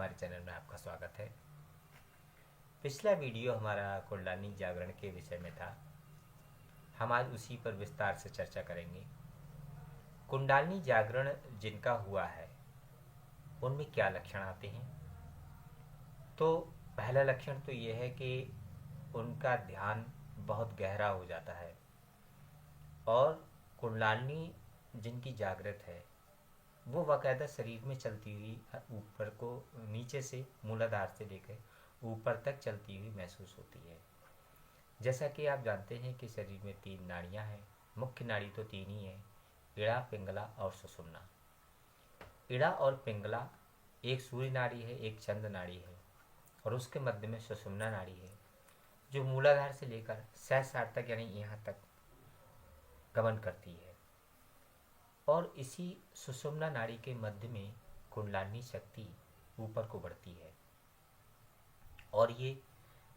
हमारे चैनल में आपका स्वागत है। पिछला वीडियो हमारा कुंडलिनी जागरण के विषय में था। हम आज उसी पर विस्तार से चर्चा करेंगे। कुंडलिनी जागरण जिनका हुआ है उनमें क्या लक्षण आते हैं। तो पहला लक्षण तो ये है कि उनका ध्यान बहुत गहरा हो जाता है और कुंडलिनी जिनकी जागृत है वो बाकायदा शरीर में चलती हुई ऊपर को नीचे से मूलाधार से लेकर ऊपर तक चलती हुई महसूस होती है। जैसा कि आप जानते हैं कि शरीर में 3 नाड़ियाँ हैं। मुख्य नाड़ी तो 3 ही हैं, इड़ा, पिंगला और सुषुम्ना। इड़ा और पिंगला एक सूर्य नाड़ी है, एक चंद्र नाड़ी है और उसके मध्य में सुषुम्ना नाड़ी है जो मूलाधार से लेकर सहस्रार तक यानी यहाँ तक गमन करती है। और इसी सुषुम्ना नाड़ी के मध्य में कुंडलिनी शक्ति ऊपर को बढ़ती है और ये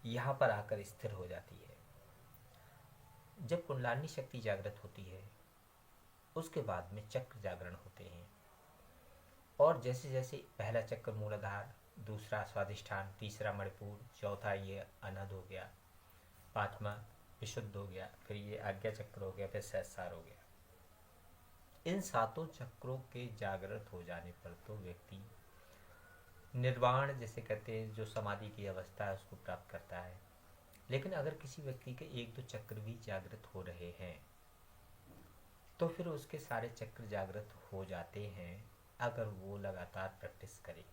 यहाँ पर आकर स्थिर हो जाती है। जब कुंडलिनी शक्ति जागृत होती है उसके बाद में चक्र जागरण होते हैं और जैसे जैसे पहला चक्र मूलाधार, दूसरा स्वादिष्ठान, तीसरा मणिपुर, चौथा ये अनहद हो गया, पांचवा विशुद्ध हो गया, फिर ये आज्ञा चक्र हो गया, फिर सहस्रार हो गया। इन 7 चक्रों के जागृत हो जाने पर तो व्यक्ति निर्वाण जिसे कहते हैं, जो समाधि की अवस्था है, उसको प्राप्त करता है। लेकिन अगर किसी व्यक्ति के 1-2 चक्र भी जागृत हो रहे हैं तो फिर उसके सारे चक्र जागृत हो जाते हैं अगर वो लगातार प्रैक्टिस करे।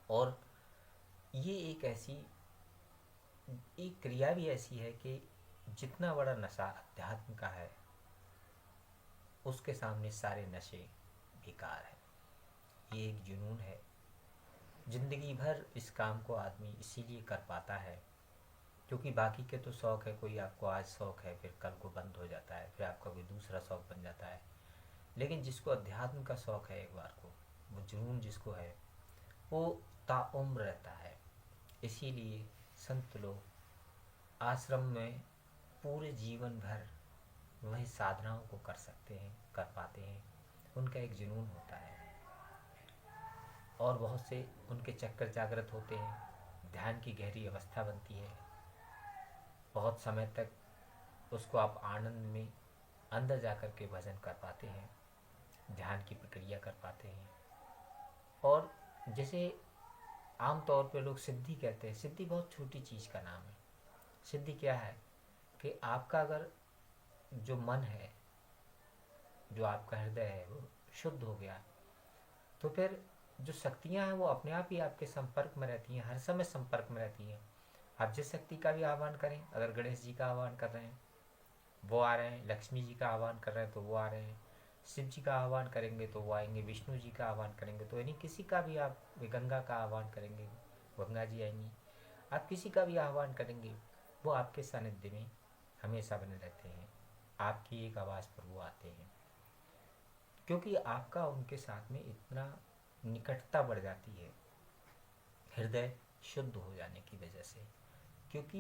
और ये एक क्रिया भी ऐसी है कि जितना बड़ा नशा अध्यात्म का है उसके सामने सारे नशे बेकार है। ये एक जुनून है। जिंदगी भर इस काम को आदमी इसीलिए कर पाता है क्योंकि बाकी के तो शौक़ है, कोई आपको आज शौक़ है फिर कल को बंद हो जाता है, फिर आपका कोई दूसरा शौक़ बन जाता है। लेकिन जिसको अध्यात्म का शौक़ है, एक बार को वो जुनून जिसको है वो ताउम्र रहता है। इसीलिए संत लोग आश्रम में पूरे जीवन भर वही साधनाओं को कर सकते हैं, कर पाते हैं। उनका एक जुनून होता है और बहुत से उनके चक्कर जागृत होते हैं। ध्यान की गहरी अवस्था बनती है। बहुत समय तक उसको आप आनंद में अंदर जाकर के भजन कर पाते हैं, ध्यान की प्रक्रिया कर पाते हैं। और जैसे आम तौर पे लोग सिद्धि कहते हैं, सिद्धि बहुत छोटी चीज़ का नाम है। सिद्धि क्या है कि आपका अगर जो मन है, जो आपका हृदय है वो शुद्ध हो गया तो फिर जो शक्तियाँ हैं वो अपने आप ही आपके संपर्क में रहती हैं, हर समय संपर्क में रहती हैं। आप जिस शक्ति का भी आह्वान करें, अगर गणेश जी का आह्वान कर रहे हैं वो आ रहे हैं, लक्ष्मी जी का आह्वान कर रहे हैं तो वो आ रहे हैं, शिव जी का आह्वान करेंगे तो वो आएंगे, विष्णु जी का आह्वान करेंगे तो यानी किसी का भी आप गंगा का आह्वान करेंगे, गंगा जी आएंगी। आप किसी का भी आह्वान करेंगे वो आपके सानिध्य में हमेशा बने रहते हैं, आपकी एक आवाज़ पर वो आते हैं क्योंकि आपका उनके साथ में इतना निकटता बढ़ जाती है हृदय शुद्ध हो जाने की वजह से। क्योंकि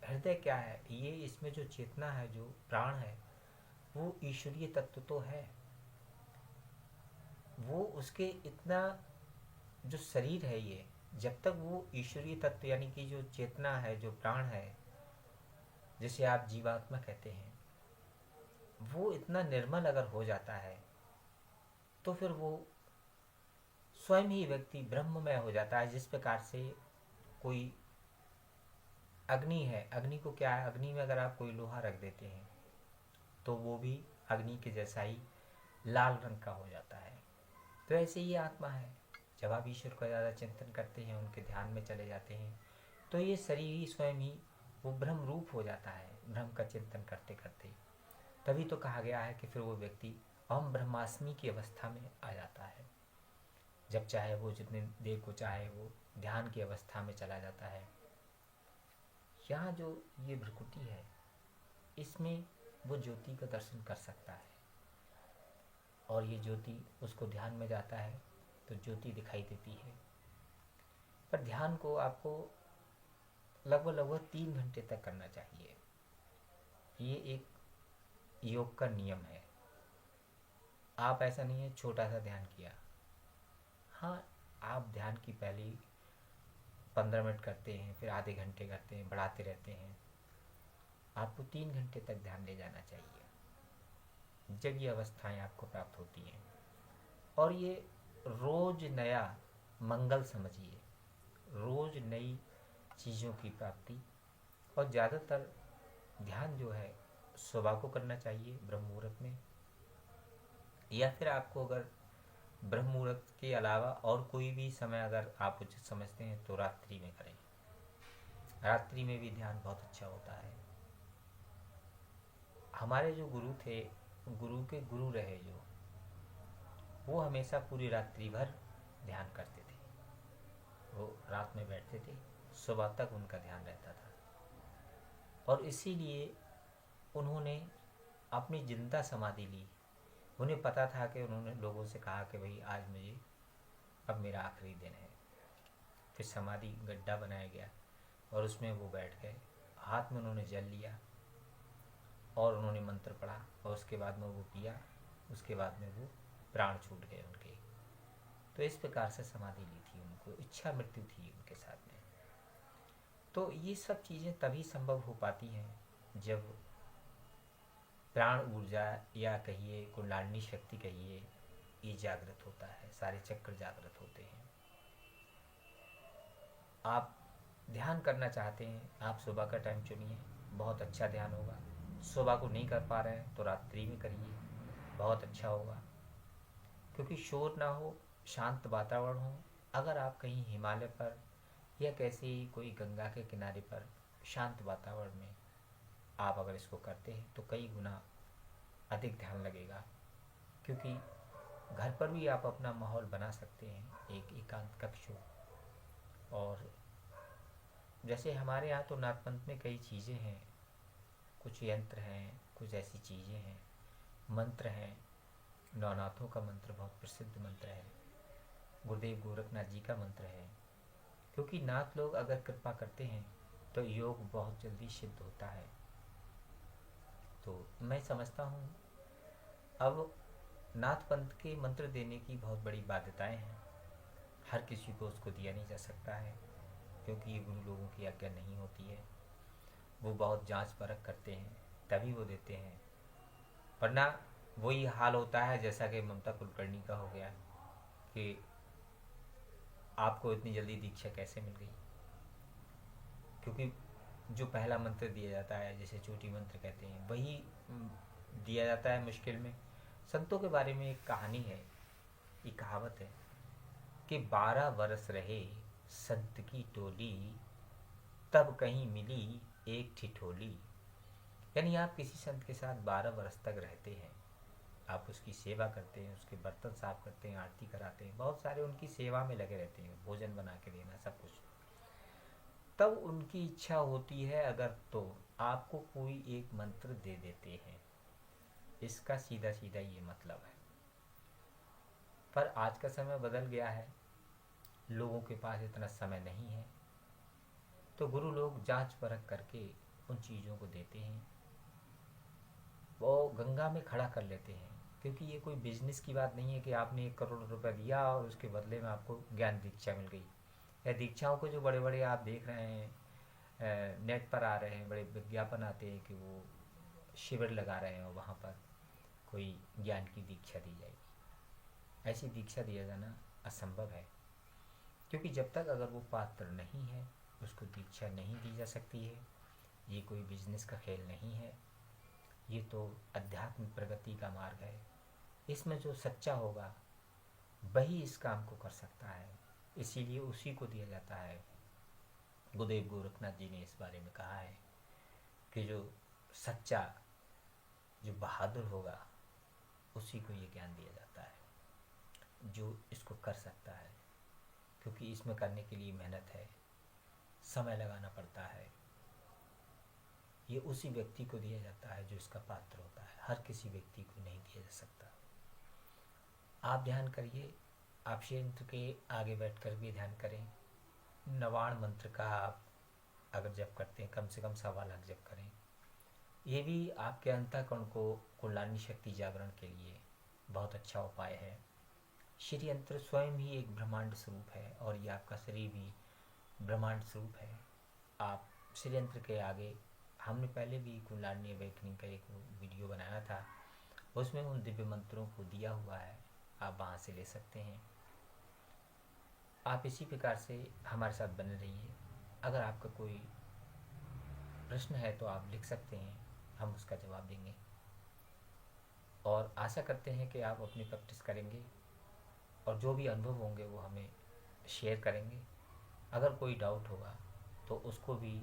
हृदय क्या है, ये इसमें जो चेतना है, जो प्राण है, वो ईश्वरीय तत्व तो है। वो उसके इतना जो शरीर है, ये जब तक वो ईश्वरीय तत्व यानी कि जो चेतना है, जो प्राण है, जिसे आप जीवात्मा कहते हैं, वो इतना निर्मल अगर हो जाता है तो फिर वो स्वयं ही व्यक्ति ब्रह्ममय हो जाता है। जिस प्रकार से कोई अग्नि है, अग्नि को क्या है, अग्नि में अगर आप कोई लोहा रख देते हैं तो वो भी अग्नि के जैसा ही लाल रंग का हो जाता है। तो ऐसे ही आत्मा है। जब आप ईश्वर का ज़्यादा चिंतन करते हैं, उनके ध्यान में चले जाते हैं तो ये शरीर ही स्वयं ही वो ब्रह्म रूप हो जाता है, ब्रह्म का चिंतन करते करते। तभी तो कहा गया है कि फिर वो व्यक्ति अहम ब्रह्मास्मि की अवस्था में आ जाता है। जब चाहे वो जितने देर को चाहे वो ध्यान की अवस्था में चला जाता है। यहाँ जो ये भ्रकुटी है इसमें वो ज्योति का दर्शन कर सकता है और ये ज्योति उसको ध्यान में जाता है तो ज्योति दिखाई देती है। पर ध्यान को आपको लगभग 3 घंटे तक करना चाहिए। ये एक योग का नियम है। आप ऐसा नहीं है छोटा सा ध्यान किया, हाँ आप ध्यान की पहले 15 मिनट करते हैं, फिर आधे घंटे करते हैं, बढ़ाते रहते हैं, आपको 3 घंटे तक ध्यान ले जाना चाहिए जब ये अवस्थाएं आपको प्राप्त होती हैं। और ये रोज नया मंगल समझिए, रोज नई चीज़ों की प्राप्ति। और ज़्यादातर ध्यान जो है सुबह को करना चाहिए ब्रह्म मुहूर्त में, या फिर आपको अगर ब्रह्म मुहूर्त के अलावा और कोई भी समय अगर आप उचित समझते हैं तो रात्रि में करें। रात्रि में भी ध्यान बहुत अच्छा होता है। हमारे जो गुरु थे, गुरु के गुरु रहे जो, वो हमेशा पूरी रात्रि भर ध्यान करते थे। वो रात में बैठते थे, सुबह तक उनका ध्यान रहता था। और इसीलिए उन्होंने अपनी जिंदा समाधि ली। उन्हें पता था कि उन्होंने लोगों से कहा कि भाई आज मुझे, अब मेरा आखिरी दिन है। फिर समाधि गड्ढा बनाया गया और उसमें वो बैठ गए। हाथ में उन्होंने जल लिया और उन्होंने मंत्र पढ़ा और उसके बाद में वो पिया। उसके बाद में वो प्राण छूट गए उनके। तो इस प्रकार से समाधि ली थी, उनको इच्छा मृत्यु थी उनके साथ में। तो ये सब चीज़ें तभी संभव हो पाती हैं जब प्राण ऊर्जा या कहिए कुंडलिनी शक्ति कहिए, ये जागृत होता है, सारे चक्र जागृत होते हैं। आप ध्यान करना चाहते हैं, आप सुबह का टाइम चुनिए, बहुत अच्छा ध्यान होगा। सुबह को नहीं कर पा रहे हैं तो रात्रि में करिए, बहुत अच्छा होगा। क्योंकि शोर ना हो, शांत वातावरण हो। अगर आप कहीं हिमालय पर या कैसे ही कोई गंगा के किनारे पर शांत वातावरण में आप अगर इसको करते हैं तो कई गुना अधिक ध्यान लगेगा। क्योंकि घर पर भी आप अपना माहौल बना सकते हैं, एक एकांत कक्ष हो। और जैसे हमारे यहाँ तो नाथपंथ में कई चीज़ें हैं, कुछ यंत्र हैं, कुछ ऐसी चीज़ें हैं, मंत्र हैं। नवनाथों का मंत्र बहुत प्रसिद्ध मंत्र है, गुरुदेव गोरखनाथ जी का मंत्र है। क्योंकि नाथ लोग अगर कृपा करते हैं तो योग बहुत जल्दी सिद्ध होता है। तो मैं समझता हूँ अब नाथ पंथ के मंत्र देने की बहुत बड़ी बाध्यताएं हैं। हर किसी को उसको दिया नहीं जा सकता है, क्योंकि ये गुरु लोगों की आज्ञा नहीं होती है। वो बहुत जांच परख करते हैं तभी वो देते हैं। वरना वही हाल होता है जैसा कि ममता कुलकर्णी का हो गया कि आपको इतनी जल्दी दीक्षा कैसे मिल गई। क्योंकि जो पहला मंत्र दिया जाता है, जैसे चोटी मंत्र कहते हैं, वही दिया जाता है मुश्किल में। संतों के बारे में एक कहानी है, एक कहावत है कि 12 वर्ष रहे संत की टोली, तब कहीं मिली एक ठिठोली। यानी आप किसी संत के साथ 12 वर्ष तक रहते हैं, आप उसकी सेवा करते हैं, उसके बर्तन साफ करते हैं, आरती कराते हैं, बहुत सारे उनकी सेवा में लगे रहते हैं, भोजन बना के देना, सब कुछ। तब उनकी इच्छा होती है अगर, तो आपको कोई एक मंत्र दे देते हैं। इसका सीधा सीधा ये मतलब है। पर आज का समय बदल गया है, लोगों के पास इतना समय नहीं है, तो गुरु लोग जांच परख करके उन चीज़ों को देते हैं, वो गंगा में खड़ा कर लेते हैं। क्योंकि ये कोई बिजनेस की बात नहीं है कि आपने 1 करोड़ रुपए दिया और उसके बदले में आपको ज्ञान दीक्षा मिल गई। या दीक्षाओं को जो बड़े बड़े आप देख रहे हैं, नेट पर आ रहे हैं, बड़े विज्ञापन आते हैं कि वो शिविर लगा रहे हैं और वहाँ पर कोई ज्ञान की दीक्षा दी जाएगी। ऐसी दीक्षा दिया जाना असंभव है। क्योंकि जब तक अगर वो पात्र नहीं है, उसको दीक्षा नहीं दी जा सकती है। ये कोई बिजनेस का खेल नहीं है, ये तो अध्यात्म प्रगति का मार्ग है। इसमें जो सच्चा होगा वही इस काम को कर सकता है, इसीलिए उसी को दिया जाता है। गुरुदेव गोरखनाथ जी ने इस बारे में कहा है कि जो सच्चा, जो बहादुर होगा, उसी को ये ज्ञान दिया जाता है, जो इसको कर सकता है। क्योंकि इसमें करने के लिए मेहनत है, समय लगाना पड़ता है। ये उसी व्यक्ति को दिया जाता है जो इसका पात्र होता है, हर किसी व्यक्ति को नहीं दिया जा सकता। आप ध्यान करिए, आप यंत्र के आगे बैठ कर भी ध्यान करें। नवाण मंत्र का आप अगर जप करते हैं, कम से कम 1.25 लाख जप करें। ये भी आपके अंतःकरण को कुंडलिनी शक्ति जागरण के लिए बहुत अच्छा उपाय है। श्री यंत्र स्वयं ही एक ब्रह्मांड स्वरूप है और ये आपका शरीर भी ब्रह्मांड स्वरूप है। आप श्री यंत्र के आगे, हमने पहले भी कुंडलिनी अवेकनिंग का एक वीडियो बनाया था, उसमें उन दिव्य मंत्रों को दिया हुआ है, आप वहाँ से ले सकते हैं। आप इसी प्रकार से हमारे साथ बने रहिए। अगर आपका कोई प्रश्न है तो आप लिख सकते हैं, हम उसका जवाब देंगे। और आशा करते हैं कि आप अपनी प्रैक्टिस करेंगे और जो भी अनुभव होंगे वो हमें शेयर करेंगे। अगर कोई डाउट होगा तो उसको भी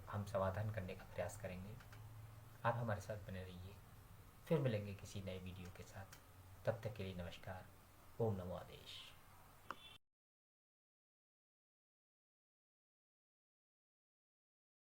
हम समाधान करने का प्रयास करेंगे। आप हमारे साथ बने रहिए। फिर मिलेंगे किसी नए वीडियो के साथ। तब तक के लिए नमस्कार। ओम नमो आदेश।